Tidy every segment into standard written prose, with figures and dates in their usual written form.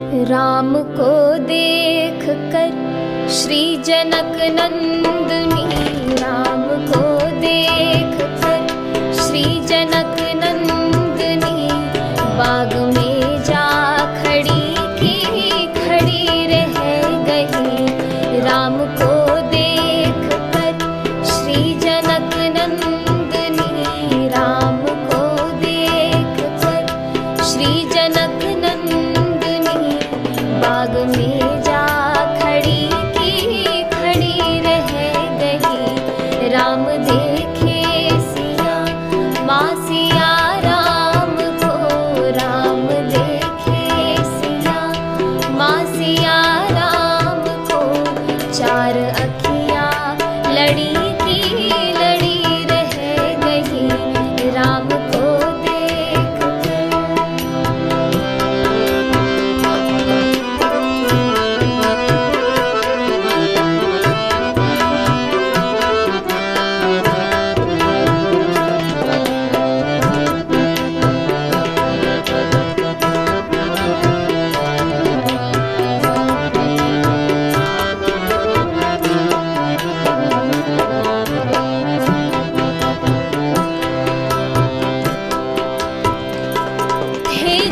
राम को देख कर श्री जनक नंदनी, राम को देख कर श्री जनक नंदनी, बाग में जा खड़ी की खड़ी रह गई। राम को देख कर श्री जनक नंदनी, राम को देख कर श्री जनक नंदनी, बाग में जा खड़ी की खड़ी रह गई। राम देखे सिया माँ सिया राम को, राम देखे सिया माँ सिया राम को, चार अखियाँ लड़ी की लड़ी रह गई। राम को देख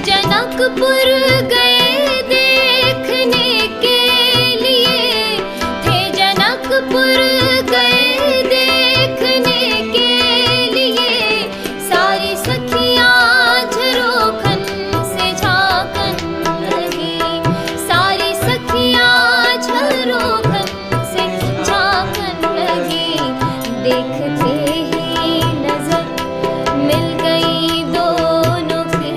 जनकपुर गए देखने के लिए, थे जनकपुर गए देखने के लिए, सारी सखियाँ झरोखन से झांकन लगी, सारी सखियाँ झरोखन से झांकन लगी। देखते ही नजर मिल गई दोनों की,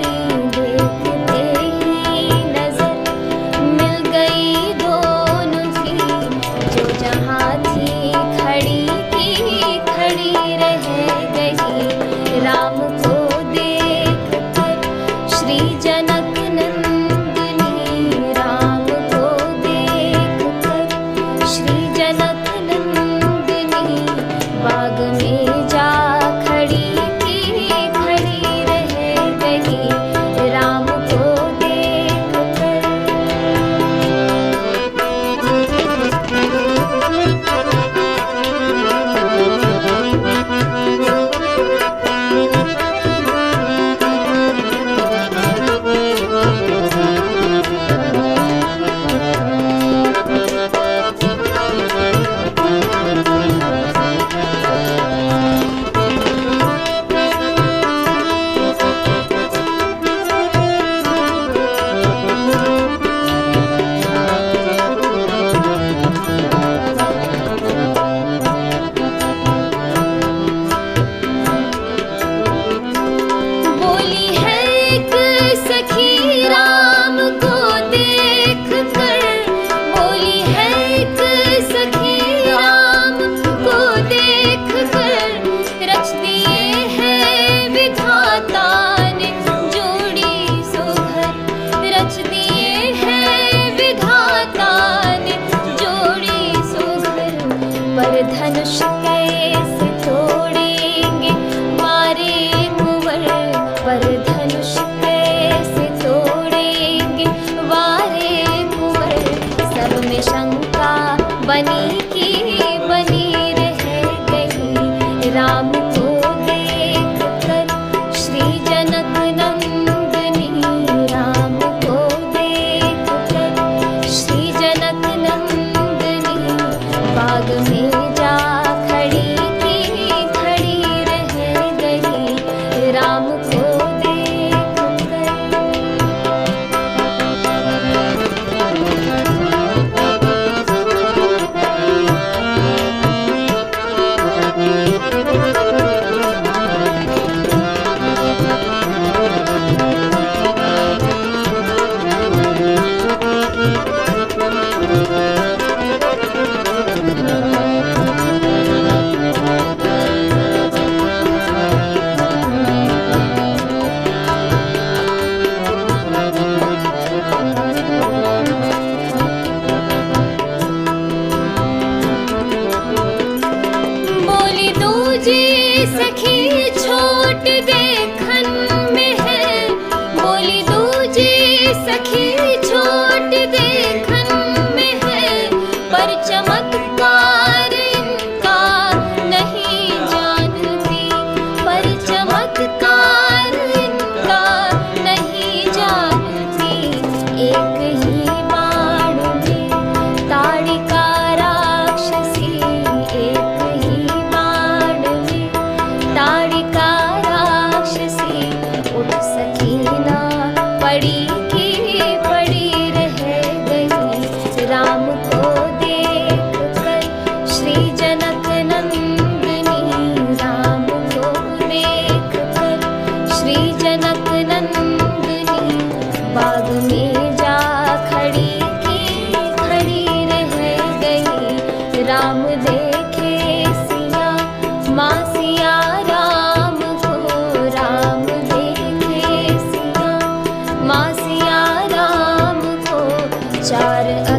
राम को देख कर श्री जनक नंदनी, राम को देख कर श्री जनक नंदनी, बाग में जा खड़ी की खड़ी रह गई। राम को देख कर धनुष कैसे तोड़ेंगे मारे कुंवर, पर धनुष कैसे तोड़ेंगे वारे कुंवर, सब में शंका बनी की बनी रह गई। राम को देख कर श्री जनक नंदनी, राम को देख कर श्री जनक नंदनी, बाग में राम को देख कर चार